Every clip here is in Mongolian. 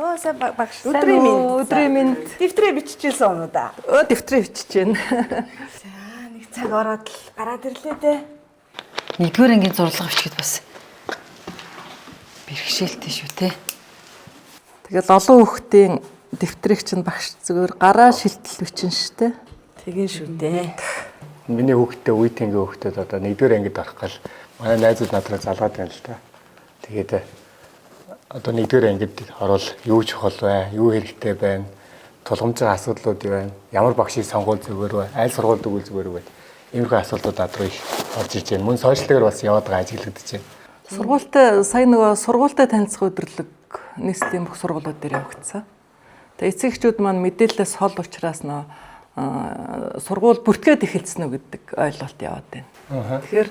Оо сайн багш. Өдрийн минь Дэвтрээ биччихсэн юм уу да? дэвтрээ бичиж байна. За нэг цаг ороод л гараад ирлээ дээ. Нэгдүгээр ангийн зурлага бичгээд бас бэрхшээлтэй шүү те. Тэгэл олон хүүхдийн дэвтрийг чинь багш зүгээр гараа шилтэл бичэн штэ. Тэгээ шүү дээ. Миний хүүхдтэй үеийнгийн хүүхдэд одоо нэгдүгээр ангид орох гал манай найзууд надраа залгаад байна л та. Тэгээд одоо нэгдүгээр ангид орвол юу чухал вэ? Юу хэрэгтэй байна? Тулгамж байгаа асуудлууд юу байна? Ямар багшийг сонгуул зүгээр вэ? Аль сургуульд өгвөл зүгээр вэ? Иймэрхүү асуудлууд надраа их орж ирж байна. Мөн сошиалгаар бас яваад байгаа ажиглагдаж байна. Сургуультай сая нөгөө сургуультай танилцах өдрөлөг нийслэлийн бүх сургуулиуд дээр явагдсан. Тэгээ эцэгчүүд маань мэдээлэлээс хол учраас нөгөө сургууль бүртгээд эхэлсэн үү гэдэг ойлголт яваад байна. Тэгэхээр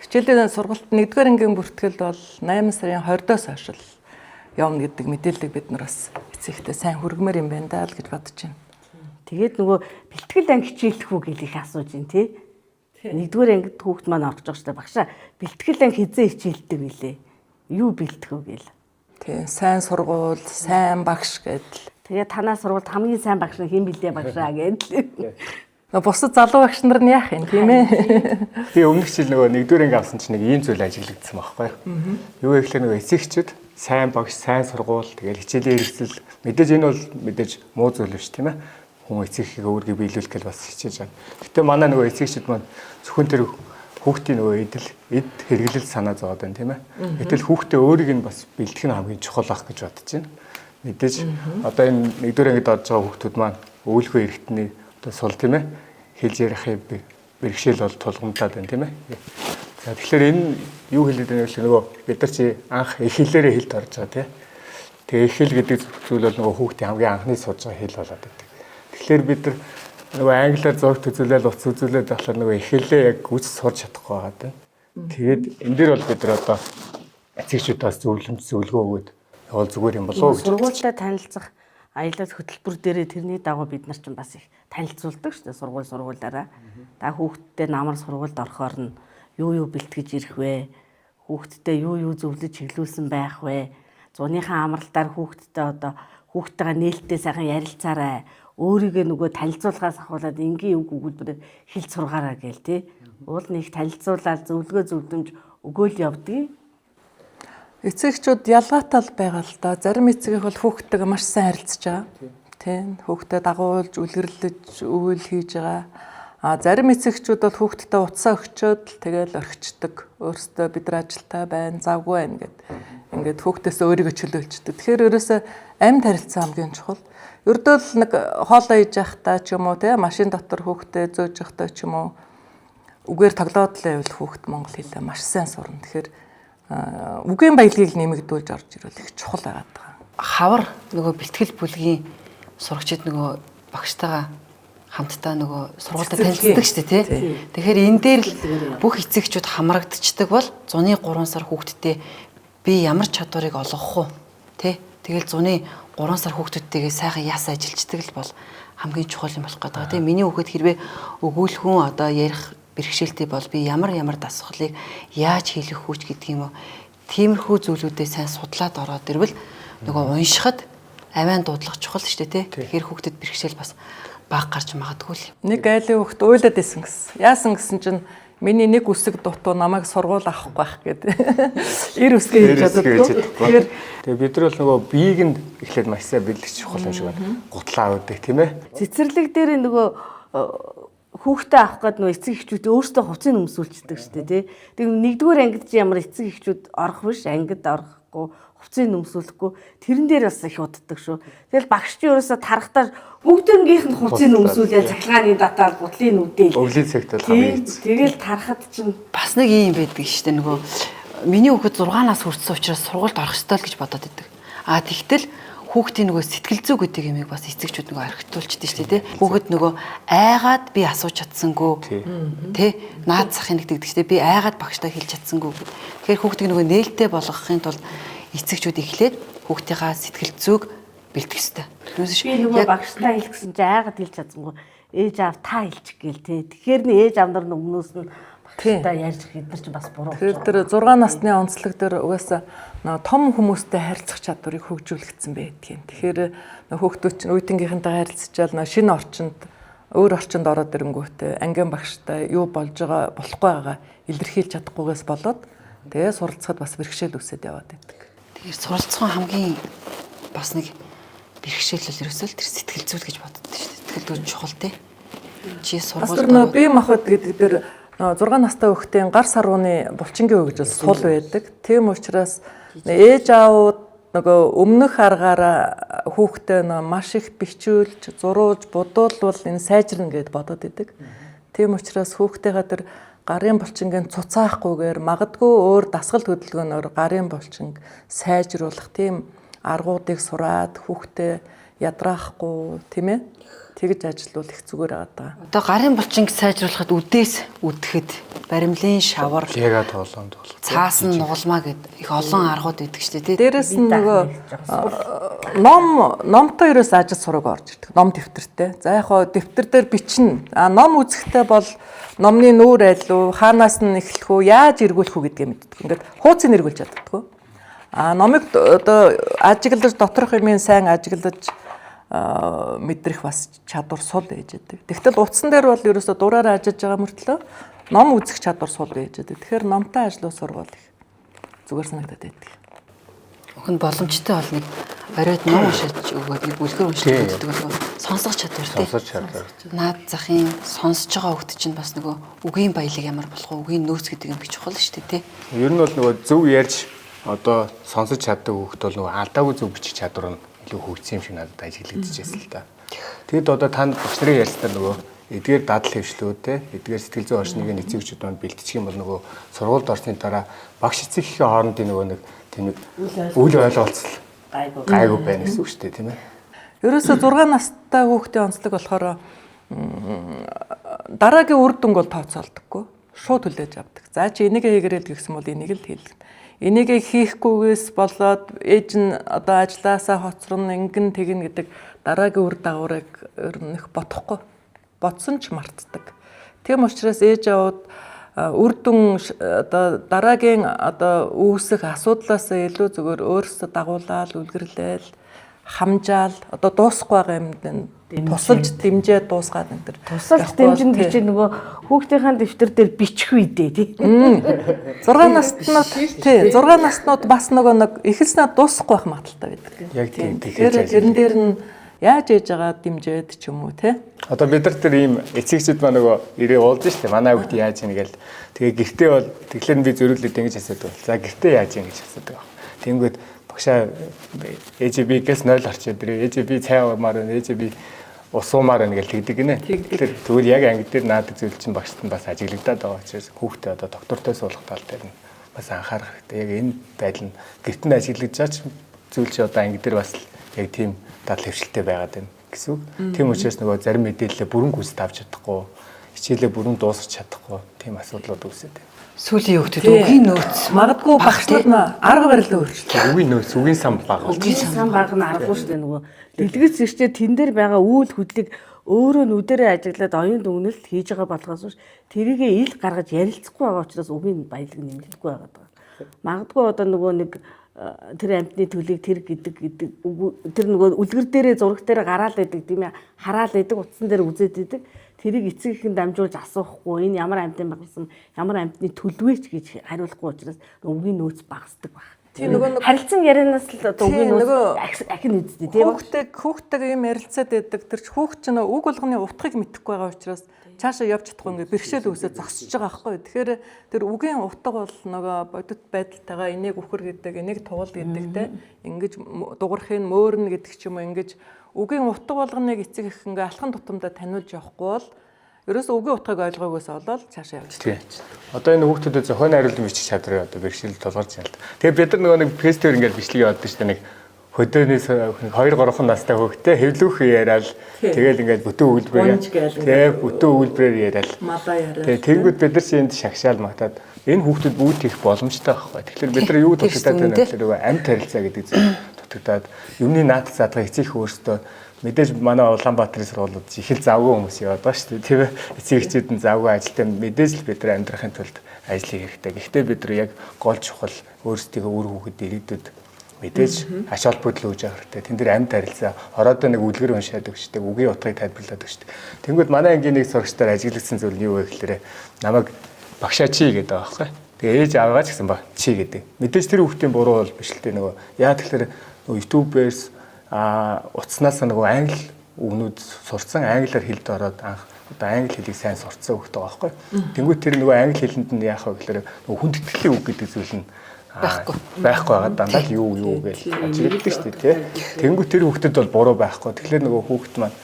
хичээлийн сургуульд 1-р ангийн бүртгэл бол 8 сарын 20-оос хойш л явна гэдэг мэдээллийг бид нар бас эцэгтэй сайн хүргэмээр юм байна даа л гэж бодож байна. Тэгээд нөгөө бэлтгэл анги хичээлэх үү гэж их асууж байна тий. 1-р ангид хүүхд маань орж байгаа шүү дээ. Багшаа бэлтгэл анги хизээ хичээлдэг билээ. Юу бэлтгэв гээл. Тийм сайн сургууль, сайн багш гэдэл. Тэгээд танаа сургуульд хамгийн сайн багш нь хэн билээ багшаа гэдэл. Бусад залуу багш нар нь яах юм тийм ээ. Би өмнөх жил нөгөө 1-р анги авсан чинь нэг ийм зүйл ажиглагдсан байхгүй юу? Юу гэхээр нөгөө эцэгчүүд сайн багш, сайн сургууль, тэгэл хичээлийн хэрэгсэл мэдээж энэ бол мэдээж муу зүйл биш тийм ээ. Хүн эцэгхийг өөрийгөө биелүүлэх гэж бас хичээж байгаа. Гэтэ манай нөгөө эцэгчүүд маань зөвхөн тэр хүүхдийн нөгөө эд хэрэглэл санаа зовоод байна тийм ээ. Гэтэл хүүхдээ өөрийг нь бас бэлтгэх нь хамгийн чухал ах гэж бодож байна. Мэдээж одоо энэ 1-р ангид орж байгаа хүүхдүүд маань өвөлхөө эргэтний одоо сул тийм ээ. Хэлж ярихын бэрхшээл бол тулгамдаад байна тийм ээ. За тэгэхээр энэ юу хэлээд байна вэ нөгөө бид нар чи анх их хэлээрээ хэлд орж байгаа тийм. Тэгээ их хэл гэдэг зүйл бол нөгөө хүүхдийн хамгийн анхны судж байгаа хэл болоод байдаг. Тэгэхээр бид нар нөгөө англиар зураг үзүүлэл утас үзүүлээд болохоор нөгөө их хэлээ яг үз сурч чадахгүй байгаа. Тэгээд энэ дээр бол бид нар одоо эцэгчүүдээс зөвлөгөө өгөөд явал зүгээр юм болов уу гэж. Сургуультай танилцах аялал хөтөлбөр дээрээ тэрний дагуу бид нар ч бас их танилцуулдаг шүү дээ сургуулиараа. Та хүүхдтэй намар сургуульд орохоор нь юу бэлтгэж ирэх вэ? Хүүхдтэй юу зөвлөж чиглүүлсэн байх вэ? Зуныхаа амралтаар хүүхдтэй одоо хүүхдтэйгээ нээлттэй сайхан ярилцаарай. Өөрийгөө нөгөө танилцуулахаас ахуулаад энгийн үг өгүүлбэрээр хэлж сургаараа гээл тий. Уул нэг танилцуулаад зөвлөгөө зөвлөмж өгөөл явдгийг. Эцэгчүүд ялгаатай л байгаа л да. Зарим эцэг их бол хүүхдтэйгээ маш сайн харилцаж байгаа. Тийм хүүхдэд дагуулж, үлгэрлэж, өвөл хийж байгаа. Зарим эцэгчүүд бол хүүхдтэй утсаа өгчөөд л тэгэл орхичдаг. Өөрөөсөө бид нар ажилтаа байна, завгүй байна гэд. Ингээд хүүхдээс өөрийгөө чөлөөлчдөг. Тэгэхээр ерөөсөө амьд харилцаа хамгийн чухал. Ердөө л нэг хоол ээж явахдаа ч юм уу те машин дотор хүүхдээ зөөж явахдаа ч юм уу үгээр тоглоод л байвал хүүхд монгол хэлээ маш сайн сурна. Тэгэхээр үгийн баялагийг нэмэгдүүлж орж ирвэл их чухал байгаад байгаа. Хавар нөгөө бэлтгэл бүлгийн сурагчид нөгөө багштайгаа хамтдаа нөгөө сургуультай танилцдаг шүү дээ тий. Тэгэхээр энэ дээр л бүх эцэгчүүд хамрагдчихдаг бол зуны 3 сар хүүхдтэй би ямар чадварыг олгох уу тий. Тэгэл зуны 3 сар хүүхдүүдтэйгээ сайхан яас ажиллаждаг л бол хамгийн чухал юм болох гэдэг. Тэгээ миний хүүхэд хэрвээ өгүүлхэн одоо ярих бэрхшээлтэй бол би ямар дасгалыг яаж хийх хүүч гэдэг юм уу. Тиймэрхүү зүйлүүдээ сайн судлаад ороод ирвэл нөгөө уншихад авиан дуудлах чухал шүү дээ тий. Тэгэхээр хүүхдэд бэрхшээл бас баг гарч магадгүй л. Нэг айлын хүүхд уйлаад исэн гэсэн. Яасан гэсэн чинь миний нэг үсэг дутуу намайг сургууль авахгүй байх гэдэг. Ир үсгээ хийж чаддаггүй. Тэгээ бид нар бол нөгөө биеийг нь эхлээд маш сайн бэлдэх чухал юм шиг байна. Гутлаа авдаг тийм ээ. Цэцэрлэг дээр нөгөө хүүхдээ авах гээд нөгөө эцэг эхчүүд өөрсдөө хувцсыг өмсүүлчихдэг шүү дээ тий. Тэгээ 1-р ангид ч ямар эцэг эхчүүд орох биш ангид орохгүй хувцсыг өмсүүлэхгүй тэрэн дээр бас их уддаг шүү. Тэгэл багш чи ерөөсө тарахтаа бүгднгийнх нь хувцсыг өмсүүлээ цахилгааны датаар гутлын нүдээ. Өвлийн цагт бол хамгийн хэцүү. Тэгэл тарахад чинь бас нэг юм байдаг шүү дээ нөгөө миний хүүхэд 6-аас хүрсэн учраас сургуульд орох ёстой л гэж бодоод байдаг. Тэгтэл хүүхдийн нөгөө сэтгэл зүй гэдэг юмыг бас эцэгчүүд нөгөө архитуулчихдээ шүү дээ тий. Хүүхэд нөгөө айгаад би асууж чадсангүй тий. Наад захын гэдэг шүү дээ. Би айгаад багштай хэлж чадсангүй. Тэгэхээр хүүхдийг нөгөө нээлттэй болгохын тулд эцэгчүүд эхлээд хүүхдийнхаа сэтгэл зүйг бэлтгэх ёстой. Би нөгөө багштай хэлсэн чи айгаад хэлж чадсангүй. Ээж аав та хэлчих гээл тий. Тэгэхээр ээж аав нар өмнөөс нь багштай ярьж эдгээр чинь бас буруу. Тэгэхээр тэр 6 насны онцлог дээр угаасаа том хүмүүстэй харилцах чадварыг хөгжүүлэгдсэн байдгийн. Тэгэхээр хүүхдүүд чинь үеийнхэнтэйгээ харилцчаал шинэ орчинд өөр орчинд ороод ирэнгүүтээ ангийн багштай юу болж байгаа болохгүй байгаа илэрхийлж чадахгүйгээс болоод тэгээ суралцахад бас бэрхшээл үүсээд яваад байдаг. Тэгэхээр суралцсан хамгийн бас нэг бэрхшээлэл ерөөсөө л тэр сэтгэл зүйн гэж боддог шүү дээ. Сэтгэл зүйн чухал тий. Чи сургууль бие махбод гэдэг дээр 6 настай хүүхдийн гар сарууны булчингийн өгж сул байдаг. Тийм учраас ээж аауд нөгөө өмнөх аргаараа хүүхдээ маш их бичүүлж, зуруулж, будуулвал энэ сайжирна гэд бодоод идэг. Тийм учраас хүүхдтэйгээ тэр гарын булчингийн цуцаахгүйгээр магадгүй өөр дасгал хөдөлгөөнөөр гарын булчинг сайжруулах тийм аргуудыг сураад хүүхдээ ядраахгүй тийм ээ тэгж ажиллавал их зүгээр байгаа. Одоо гарын булчинг сайжруулахад үдээс үдэхэд баримлын шавар, яга тоолонд бол цаасан нугалмаа гэд их олон аргууд өгдөг шүү дээ. Дээрээс нь нөгөө номтой ерөөс ажил сураг орж ирдэг. Ном дэвтэртэй. За яг хоо дэвтэр дээр бичнэ. Ном үзэхдээ бол номны нүүр айлуу, хаанаас нь эхлэх үү, яаж эргүүлэх үү гэдгийг мэддэг. Ингээд хууцыг эргүүлж чаддаггүй. Номыг одоо ажиглаж доторх юмыг сайн ажиглаж мэдрэх бас чадвар сул ээж байдаг. Тэгтэл утсан дээр бол ерөөсө дураараа ажиллаж байгаа мөртлөө ном үзэх чадвар сул ээж байдаг. Тэгэхээр номтой ажиллах сургууль их зүгээр санагдаад байдаг. Өхөн боломжтой бол нэг оройд ном уншиж өгөөд нэг бүлгэр уншиж өгдөг бол сонсох чадвар тий. сонсож чадвар. Наад захын сонсож байгаа хөлт чинь бас нөгөө үгийн баялаг ямар болох вэ? Үгийн нөөц гэдэг юм их чухал шүү дээ тий. Ер нь бол нөгөө зөв ярьж одоо сонсож чаддаг хүүхд бол нөгөө алдаагүй зөв бичих чадвар нь илүү хөгжсөн юм шиг надад ажиглагдчихсэн л та. Тэгэд одоо танд багш нарын ярьснаар нөгөө эдгээр дадал хөвшлүүдтэй эдгээр сэтгэл зүйн орчныг эцэгчүүд манд бэлтчих юм бол нөгөө сургуульд орсны дараа багш эцэгхийн хоорондын нөгөө нэг тийм үйл ойлголцол гайгүй байна гэсэн үг шүү дээ тийм ээ. Ерөөсө 6 настай хүүхдийн онцлог болохоор дараагийн үр дүнг бол тооцоолдоггүй. Шууд хүлээж авдаг. За чи энийг хийгэрэл гэсэн бол энийг л хийлгэн. Энийг хийхгүйгээс болоод ээж нь одоо ажилласаа хоцрон ингэн тэгнэ гэдэг дараагийн үр дагаврыг өрнөх бодохгүй. Бодсон ч мартдаг. Тийм учраас ээж аваад үр дүн одоо дараагийн одоо үүсэх асуудлаас илүү зүгээр өөрсдөө дагуулаад үлгэрлээл хамжаал одоо дуусахгүй байгаа юмд тусалж дэмжээ дуусгаад энэ төр тусалж дэмжин гэж нөгөө хүүхдийнхээ дэвтэр дээр бичих үедээ тий 6 наснууд бас нөгөө нэг эхэлснээр дуусахгүй байх магадaltaй байдаг. Яг тийм тэгэхээр тэрэн дээр нь яаж ээж байгаа дэмжээд ч юм уу тий. Одоо бид нар тэр ийм эцэгчүүд маа нөгөө ирээ уулж штэ манай хүүхд яаж ийн гээл тэгээ гэртээ бол тэгэхээр би зөрүүлээд ингэж асуудаг. За гэртээ яаж ийн гэж асуудаг. Тэнгүүд багшаа ээжбигээс 0 орчод ирээ. ээжби цай уумаар байна. ээжби усуумаар байна гэж тэгдэг гинэ. Тэгэхээр тэгвэл яг анги дээр наадаг зүйл чинь багшд нь бас ажиглагдаад байгаа учраас хүүхдээ одоо доктортой суулгах тал дээр нь бас анхаарах хэрэгтэй. Яг энэ байдал нь гэртэнд ажиглагдж байгаа ч зүйл чи одоо анги дээр бас яг тийм дадал хөвшилтэй байгаад байна гэсэн үг. Тийм учраас нөгөө зарим мэдээлэлээ бүрэн гүйцэд авч чадахгүй, хичээлээ бүрэн дуусгах чадахгүй тийм асуудлууд үүсээд байна. Сүүлийн хүүхдүүд үгийн нөөц магадгүй багш нар арга барилаа өөрчлөлт. Үгийн нөөц, үгийн сан бага. үгийн сан бага нь аргагүй шүү дээ нөгөө дэлгэц зэрчээ тэн дээр байгаа үйл хөдлөлийг өөрөө нүдэрээ ажиглаад оюун дүгнэлт хийж байгаа болгоос биш тэрийгээ ил гаргаж ярилцахгүй байгаа учраас үгийн баялаг нэмэгдэхгүй байгаа даа. Магадгүй одоо нөгөө нэг тэр амтны төлийг тэр гэдэг тэр нөгөө үлгэр дээрээ зураг дээр гараал байдаг тийм ээ хараал байдаг утсан дээр үзээд байдаг. Тэрийг эцэг ихэн дамжуулж асуухгүй энэ ямар амтны багсан ямар амтны төлөвч гэж хариулахгүй учраас үгийн нөөц багасдаг баг. Тийм нөгөө харилцан ярианаас л одоо үгийн нөөц ахин үздэг тийм хүүхдтэйгээ юм ярилцаад байдаг. Тэр хүүхд чинь үг болгоны утгыг мэдэхгүй байгаа учраас цаашаа явж чадахгүй ингээ бэрхшээл үүсээ зогсож байгаа байхгүй. Тэгэхээр тэр үгийн утга бол нөгөө бодит байдалтайгаа энийг үхэр гэдэг, энийг тугал гэдэг те ингэж дуурахын мөөрнө гэдэг ч юм уу ингэж үгийн утга болгоныг эцэг их ингээ алхан тутамдаа таниулж явахгүй бол ерөөсөө үгийн утгыг ойлгоогоос олоод цаашаа явж байна. Одоо энэ хүүхдүүдэд зохион найруулгын бичих чадрыг одоо бэрхшээл тулгарч байна л да. Тэгээ бид нар нөгөө нэг фестивал ингээд бичлэг яваад шүү дээ нэг хөдөөнөөс 2-3 настай хүүхдээ хэвлүүх яриад тэгэл ингээд бүтэн өгүүлбэрээр тэгээ бүтэн өгүүлбэрээр яриад малаа яриад тэгээ тэнгууд бид нар шинд шагшаал магтаад энэ хүүхдүүд бүгд их боломжтой байхгүй. Тэгэхээр бид нар юу дутагдаад байна гэхээр амт харилцаа гэдэг зүйл дутагдаад юмны наадах задгаа эцэг өөртөө Мэдээж манай Улаанбаатарын сургуулиуд их л завгүй хүмүүс яваад байгаа шүү дээ. Тийм ээ. Эцэг эхчүүд нь завгүй ажилтаа мэдээж л бид нар амьдрахын тулд ажил хийх хэрэгтэй. Гэхдээ бид нар яг гол чухал өөрсдийнхөө үр хүүхэд ирээдүйд мэдээж ач холбогдол үүж авах хэрэгтэй. Тэн дээр амьд харилцаа ороодоо нэг үлгэр уншаад өгчтэй, үгийн утгыг тайлбарлаад өгчтэй. Тэнгүүд манай ангийн нэг сурагчдаар ажиглагдсан зүйл нь юу вэ гэхээр намайг багшаа чи гэдэг байгаа байхгүй. Тэгээ ээж аваач гэсэн ба чи гэдэг. Мэдээж тэр хүүхдийн буруу бол биш л дээ нөгөө. Яа тэгэхээр YouTube-ээс утаснаас нөгөө англи үгнүүд сурцсан англиар хэлд ороод анх одоо англи хэлийг сайн сурцсан хүүхд байгаа байхгүй. Тэнгүүд тэр нөгөө англи хэлэнд нь яах вэ гэхээр нөгөө хүндэтгэлийн үг гэдэг зүйл нь байхгүй байгаа дандаа л юу гэж ажиглагддаг шүү дээ тий. Тэнгүүд тэр хүүхдэд бол буруу байхгүй. Тэгэхээр нөгөө хүүхд маань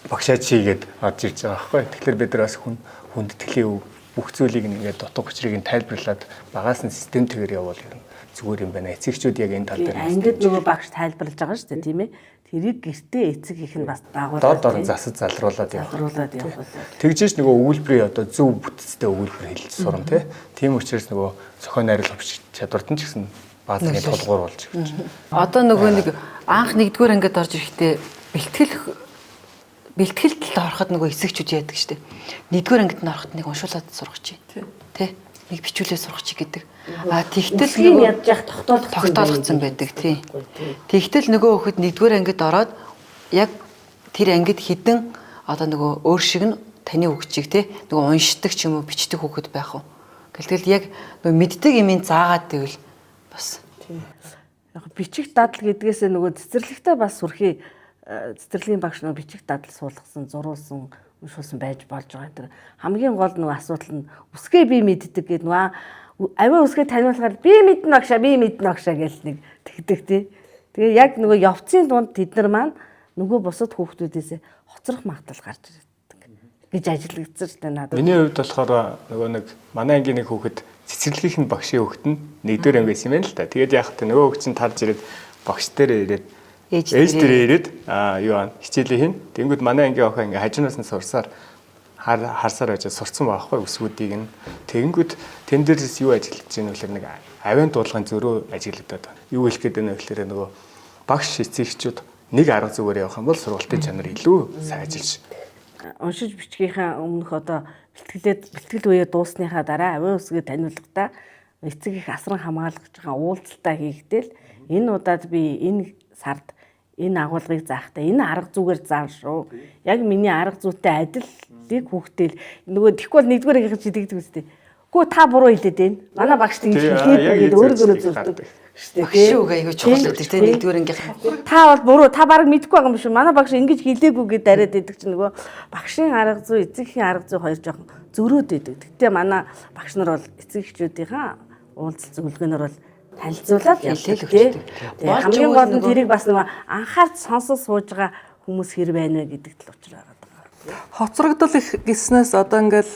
багшаа чигээд орж ирж байгаа байхгүй. Тэгэхээр бид нар бас хүндэтгэлийн үг бүх зүйлийг ингээд дутуу хүчрийг нь тайлбарлаад багаас нь системтэйгээр явуул юм зүгээр юм байна. Эцэгчүүд яг энэ тал дээр ангид нөгөө багш тайлбарлаж байгаа шүү дээ тийм ээ. Тэрийг гэртээ эцэг их нь бас дагуулдаг. Дор засаж залруулад явах. Тэгжээч нөгөө өгүүлбэрийн одоо зөв бүтцтэй өгүүлбэр хэлж сурна тийм учраас нөгөө зохион найруулах чадварт нь ч гэсэн баазын толгуур болж ирж байна. Одоо нөгөө нэг анх нэгдүгээр ангид орж ирэхдээ бэлтгэлд ороход нөгөө эсэгчүүд яадаг штеп. Нэгдүгээр ангид нь ороход нэг уншуулад сурах чи. Тэ? Нэг бичүүлээ сурах чи гэдэг. Тэгтэл ядж явах тогтоолгоцсон байдаг тий. Тэгтэл нөгөө хүүхэд нэгдүгээр ангид ороод яг тэр ангид хідэн одоо нөгөө өөр шиг нь таны хөгжийг тий нөгөө уншдаг ч юм уу бичдэг хүүхэд байх уу. Тэгэл яг нөгөө мэддэг юмыг заагаад байвал бас яг бичих дадал гэдгээсээ нөгөө цэцэрлэгтээ бас сүрхий цэцэрлэгийн багш нөгөө бичих дадал суулгасан, зурулсан, уншуулсан байж болж байгаа. Тэр хамгийн гол нөгөө асуудал нь үсгээ би мэддэг гэдэг нөгөө аваа үсгээ таниулахаар би мэднэ багшаа гэж нэг тэгдэг тий. Тэгээ яг нөгөө явцын дунд тэд нар маань нөгөө бусад хүүхдүүдээс хоцрох магадлал гарч ирдэг гэж ажиглагдсан шүү дээ надад. Миний хувьд болохоор нөгөө нэг манай ангийн нэг хүүхэд цэцэрлэгийнх нь багшийн хүүхэд нь нэгдүгээр анги байсан юм байна л да. Тэгээд яг та нөгөө хүүхэд чинь тарж ирээд багш дээр ирээд ээж дээр ирээд хичээлээ хийн. Тэнгүүд манай ангийн охин ингээ хажуунаас нь сурсаар харсаар байж сурцсан байхгүй өсвүүдийг нь. Тэнгүүд тэн дээрээс юу ажиглаж байгаа нөхөр нэг авийн дуулгын зөрөө ажиглагдаад байна. Юу хэлэх гээд байна вэ гэхээр нөгөө багш эцэгчүүд нэг арга зүгээр явах юм бол сургалтын чанар илүү сайн ажиллаж. Уншиж бичгийнхаа өмнөх одоо бэлтгэл үеэ дуусныхаа дараа авийн үсгээ таниулгахдаа эцэг их асран хамгаалж байгаа уулзалтаа хийгдэл энэ удаад би энэ сард энэ агуулгыг заахтаа энэ арга зүгээр заан шүү. Яг миний арга зүйтэй адилыг хүүхдэл нөгөө тэгвэл нэгдүгээр ангийнхаа чи тэгдэг үстэй. Гүү та буруу хэлээд байна. Манай багш ингэж хэлээд өөрөө зөвлөдөг. Багш үг аягүй чухал гэдэг тийм нэгдүгээр ангийнх. Та бол буруу, та баг мэдгүй байгаа юм шүү. Манай багш ингэж хэлээгүй гэдээ дараад идэг чинь нөгөө багшийн арга зүй, эцэгхийн арга зүй хоёр жоохон зөрөөд идэг. Гэтэ манай багш нар бол эцэг эхчүүдийнхаа уулзалт зөвлөгөөнөр бол танилцуулаад явдаг тийм. Хамгийн гол нь тэрийг бас нөгөө анхаарч сонсож сууж байгаа хүмүүс хэр байна вэ гэдэгт л учраа байгаа. Хоцрогдол их гиснээс одоо ингээл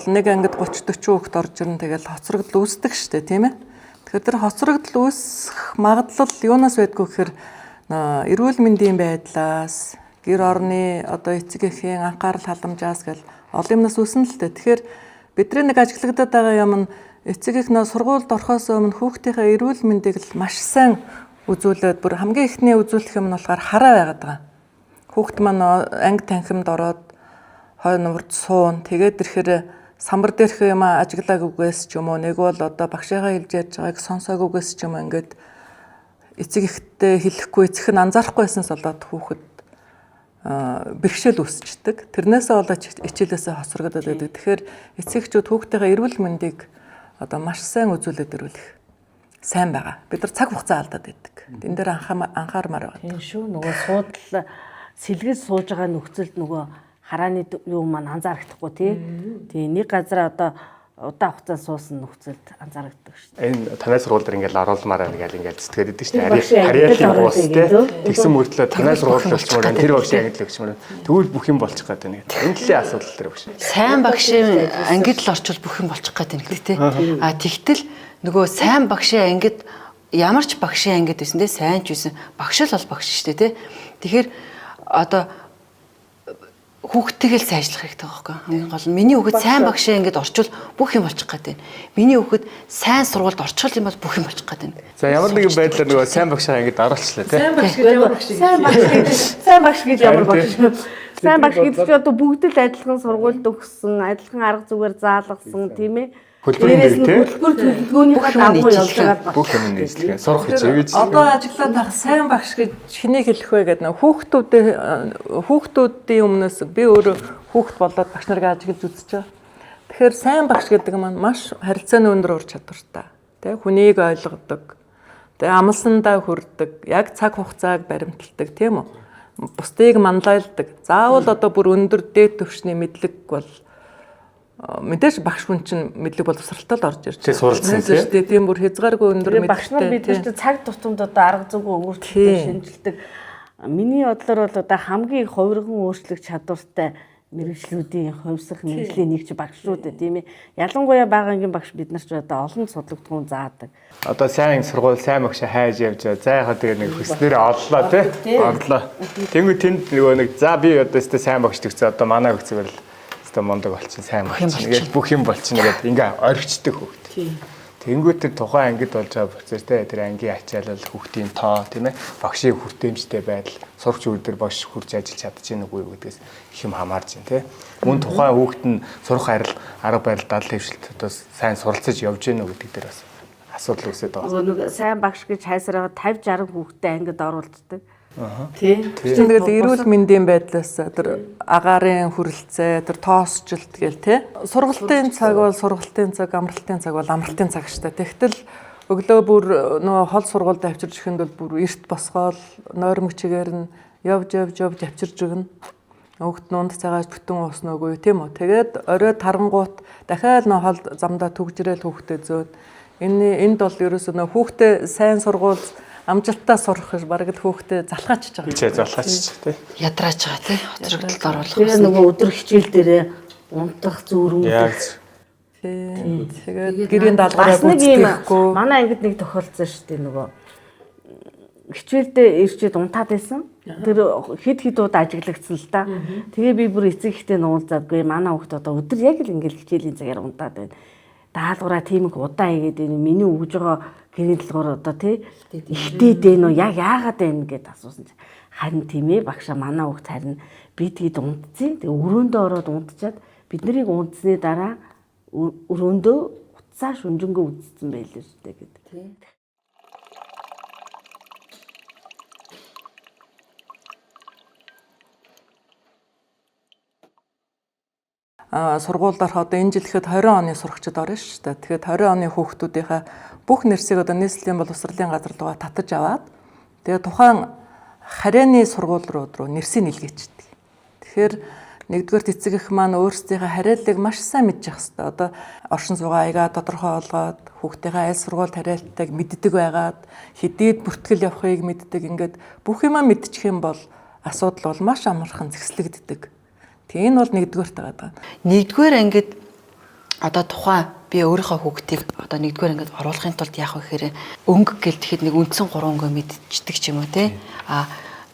нэг ангид 30-40 хүүхэд орж ирэн тэгэл хоцрогдол үүсдэг штэ тийм ээ. Тэгэхээр тэр хоцрогдол үүсэх магадлал юунаас байдгүй гэхээр эрүүл мэндийн байдлаас, гэр орны одоо эцэг эхийн анхаарал халамжаас гэл олон юмнаас үүснэ л дээ. Тэгэхээр бидний нэг ажиглагдаад байгаа юм нь эцэг их сургуульд орохоос өмнө хүүхдийнхээ эрүүл мэндийг л маш сайн үзүүлээд бүр хамгийн ихний үзүүлэх юм нь болохоор хараа байгаад байгаа. Хүүхд маань анги танхимд ороод хой нуурд суун. Тэгээд ирэхээр самбар дээрх юм ажиглаагүйгээс ч юм уу нэг бол одоо багшаагаа хэлж яаж байгааг сонсоогүйгээс ч юм ингээд эцэг ихтэй хэлэхгүй эцэг нь анзаарахгүй байснаас болоод хүүхэд бэрхшээл үүсчдэг. Тэрнээсээ болоод хичээлээсээ хоцрогдоод байдаг. Тэгэхээр эцэгчүүд хүүхдийнхээ эрүүл мэндийг одоо маш сайн үзүүлээд ирүүлэх сайн байгаа. Бид нар цаг хугацаа алдаад байдаг. Тэн дээр анхаармаар байгаа. Тийм шүү. Нөгөө суудлаа сэлгэж сууж байгаа нөхцөлд нөгөө харааны юу маань анзаарахгүй тий. Тэгээ нэг газар одоо удаан хугацаанд суусан нөхцөлд анзаардаг шүү дээ. Энэ танай сургууль дээр ингээл оруулмаар байна гэл ингээл зүтгээд идэв шүү дээ. Харьяалын уус тий. Тэгсэн мөртлөө танай сургууль болчмоор байна. Тэр багш ангид л өгчмөр. Тэгвэл бүх юм болчих гээд байна. Энэ төлөлийн асуудал дээр багш. Сайн багшийн ангид л орчвол бүх юм болчих гээд байна гэдэг тий. Тэгтэл нөгөө сайн багшийн ангид ямар ч багшийн ангид байсан тий. Сайн ч байсан багш л бол багш шүү дээ тий. Тэгэхээр одоо хүүхдтэйгэл сайжлах хэрэгтэй байхгүй хамгийн гол нь миний хүүхэд сайн багшаа ингэж орчвол бүх юм болчих гээд байна. Миний хүүхэд сайн сургуульд орчихвол юм бол бүх юм болчих гээд байна. За ямар нэгэн байдлаар нөгөө сайн багшаа ингэж оруулчлаа тий. Сайн багш гэж ямар багш. Сайн багш гэдэг чинь одоо бүгд л адилхан сургуульд өгсөн, адилхан арга зүгээр заалгасан тийм ээ. Хөлбөрийн тий. Хөлбөр төлөвлөгөөнийхөө дагуу явж байгаа бүх юм нийслэх сурах хичээгээд Одоо ажиглаад байх сайн багш гэж хэнийг хэлэх вэ гэдэг нь хүүхдүүдийн өмнөөс би өөрөө хүүхд болоод багш нарыг ажиглаж үзэж байгаа. Тэгэхээр сайн багш гэдэг маань маш харилцааны өндөр ур чадвартай. Тэ хүнийг ойлгодог. Тэ амлсандаа хүрдэг. Яг цаг хугацааг баримталдаг тийм үү? Бусдыг манлайлдаг. Заавал одоо бүр өндөр дээд түвшний мэдлэг бол мэдээж багш хүн чинь мэдлэг боловсралтай л орж ирж байгаа. Суралцсан тийм. Тийм бүр хязгааргүй өндөр мэдлэгтэй. Багш нар биднэрт цаг тутамд одоо арга зүгөө өөрчлөлтөд шинжилдэг. Миний бодлоор бол одоо хамгийн хувирган өөрчлөх чадвартай мэрэгчлүүдийн хувьсах мэрэгжлийн нэг ч багш шүү дээ тийм ээ. Ялангуяа багангийн багш бид нар ч одоо олон судлагдгуун заадаг. Одоо сайн сургууль сайн багшаа хайж явж байгаа. За яхаа тэгээ нэг хүснээр оллоо тий. Орлоо. Тэнгүү тэнд нөгөө нэг за би одоо өстө сайн багш тэгсэн одоо манай хөгцөөр л өстө мондог болчихсон сайн багш. Ингээд бүх юм болчихно гэдэг ингээ орхичдаг хөвгт. Тэнгүү тэр тухайн ангид болж байгаа процесс тий. Тэр ангийн ачаалал хүүхдийн тоо тийм ээ. Багшийн хүртээмжтэй байдал сурч өдөр багш хурж ажиллаж чадчихэв нүггүй гэдгээс их юм хамаарч байна тий. Мөн тухайн хүүхэд нь сурах арга барил дадал хөвшилт одоо сайн суралцаж явж гэнэ үү гэдэг дээр бас асуудал үүсээд байгаа. Нэг сайн багш гэж хайсараа 50 60 хүүхэдтэй ангид оруулцдаг. Тийм. Тэгээд эрүүл мэндийн байдлаас тэр агаарын хүрэлцээ, тэр тоосчлт гээл тий. Сургалтын цаг бол сургалтын цаг, амралтын цаг бол амралтын цаг штэ. Тэгтэл өглөө бүр нөгөө хол сургуульд авчирч ихэнд бол бүр эрт босгоол нойрмог чигээр нь явж авчирч өгнө. Хүүхэд нь унд цагааж бүтэн ууснагүй тийм үү. Тэгээд оройд тарангуут дахиад нөгөө хол замдаа түгжрээл хүүхдээ зөөд. Энд бол ерөөсөө нөгөө хүүхдээ сайн сургууль амжилттай сурах гэж бараг л хүүхдээ залхаачж байгаа. Бичээ залхаачж тий. Ядрааж байгаа тий. Хоцрогдолд оруулах. Тэгээ нөгөө өдөр хичээл дээрээ унтах зүүрүүд. Тийм. Тэгээд гэрийн даалгавраа гүйцэтгэхгүй. Манай ангид нэг тохиолдсон шүү дээ нөгөө хичээлдээ ирчээд унтаад байсан. Тэр хид удаа ажиглагдсан л та. Тэгээ би бүр эцэг ихтэй нуулзаадгүй. Манай хүүхд одоо өдөр яг л ингээл хичээлийн цагаар унтаад байна. Даалгавраа тийм их удаа хийгээд энэ миний өгж байгаа гэрийн даалгавар одоо тий ихтэй дээ нөө яг яагаад байна гэд асуусан чинь харин тийм ээ багшаа манай хүүхд харин би тэгэд унтцیں۔ Тэгээ өрөөндөө ороод унтчаад бид нарыг унтсны дараа өрөөндөө уцаа шүнжэнгөө үдцсэн байлээ шүү дээ гэдэг. Тий. Сургуульд ороход энэ жил ихэд 20 оны сурагчид орно шүү дээ. Тэгэхээр 20 оны хүүхдүүдийнхээ бүх нэрсийг одоо нийслэлийн боловсролын газар руугаа татаж аваад тэгээ тухайн харьяаны сургууль руу нэрсийг илгээчдэг. Тэгэхээр нэгдүгээр эцэг эх маань өөрсдийнхээ харьяаллыг маш сайн мэдчих хэвээр. Одоо оршин суугаа аяга тодорхой олгоод хүүхдийнхээ аль сургуульд харьяалтайг мэддэг байгаад хэдийд бүртгэл явахыг мэддэг. Ингээд бүх юмаа мэдчих юм бол асуудал бол маш амархан зэгслэгддэг. Тэгээ энэ бол нэгдүгээрт байгаа. Нэгдүгээр ангид одоо тухайн би өөрийнхөө хүүхдийг одоо нэгдүгээр ангид оруулахын тулд яах вэ гэхээр өнгө гэл тэгэхэд нэг үндсэн 3 өнгөө мэдчихдэг ч юм уу тий.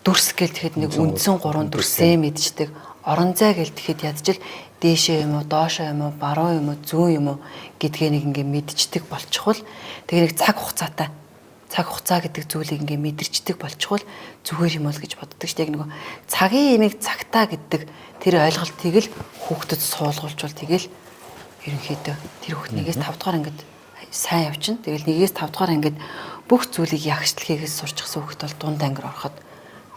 Дүрс гэл тэгэхэд нэг үндсэн 3 дүрсээ мэдчихдэг. Орон зай гэл тэгэхэд ядчил дээшээ юм уу, доошоо юм уу, баруун юм уу, зүүн юм уу гэдгээ нэг ингээ мэдчихдэг болчихвол тэгээ нэг цаг хугацаа гэдэг зүйлийг ингээ мэдэрчдэг болчихвол зүгээр юм бол гэж боддог шүү дээ. Яг нөгөө цагийн имийг цагтаа гэдэг тэр ойлголтыг л хүүхдэд суулгуулжвал тэгэл ерөнхийдөө тэр хүүхд нэгээс 5 дугаар ангид сайн явчихна. Тэгэл нэгээс 5 дугаар ангид бүх зүйлийг ягштал хийгээс сурчихсан хүүхд бол дунд ангир ороход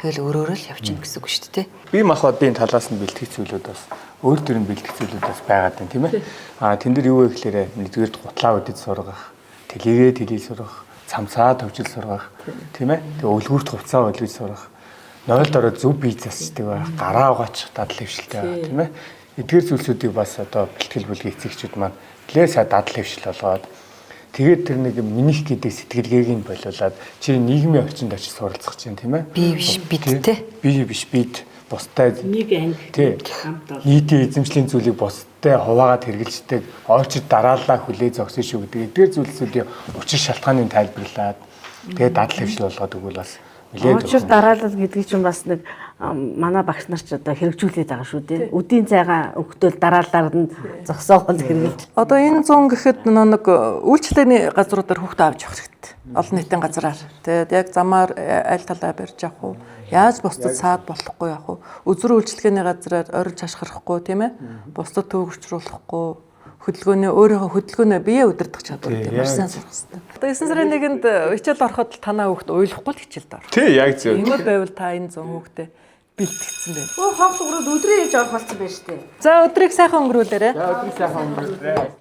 тэгэл өөрөөр л явчихна гэсэн үг шүү дээ. Бие махбодын талаас нь бэлтгэх зүйлүүд бас өөр төрлийн бэлтгэх зүйлүүд бас байгаад байна тийм ээ. Тэн дээр юу вэ гэхээр нэгдүгээр гутлаа үдэд сургах, тэлээ сургах, цамцаа төвжил сургах тийм ээ. Тэгээ өлгүүрт хувцаа олж сургах. Нойлд ороод зөв бие засдаг байх, гараа угаачих дадал хвшилтэй байх тийм ээ. Эдгээр зүйлсүүдийг бас одоо бэлтгэл бүлгийн эцэгчүүд маань нэлээд сайн дадал хвшил болгоод тэгээд тэр нэг минийх гэдэг сэтгэлгээг нь болиулаад чи нийгмийн орчинд очиж суралцах чинь тийм ээ. Би биш бидтэй. Би биш бид бустай нэг анги хамт бол нийтийн эзэмшлийн зүйлийг бустай хуваагаад хэрэгжилдэг ойчид дарааллаа хүлээ зогссон шүү гэдэг эдгээр зүйлсүүдийн учир шалтгааныг тайлбарлаад тэгээд дадал хвшил болгоод өгвөл бас Очир дараалал гэдэг чинь бас нэг манай багш нар ч одоо хэрэгжүүлээд байгаа шүү дээ. Үдийн цайгаа өгтөл дараалалаар нь зогсоогоо хэрэглэж. Одоо энэ 100 гэхэд нэг үйлчлэгээний газруудаар хүүхдээ авч явах хэрэгтэй. Олон нийтийн газраар. Тэгээд яг замаар аль талаа барьж явах уу? Яаж бусдад саад болохгүй явах уу? Үзүр үйлчлэгээний газраар орж хашгирахгүй тийм ээ? Бусдад төвөгчлүүлэхгүй өөрийнхөө хөдөлгөөнөө бие удирдах чадвар тийм маш сайн сурах хэрэгтэй. Одоо 9 сарын 1-нд хичээл ороход танаа хүүхд уйлахгүй л хичээлд орох. Тий, яг зөв. Иймэр байвал та энэ 100 хүүхдээ бэлтгэсэн байна. Хонх өгрөөд өдрөө хийж орох болсон байж тээ. За өдрийг сайхан өнгөрүүлээрэй. За өдрийг сайхан өнгөрүүлээ.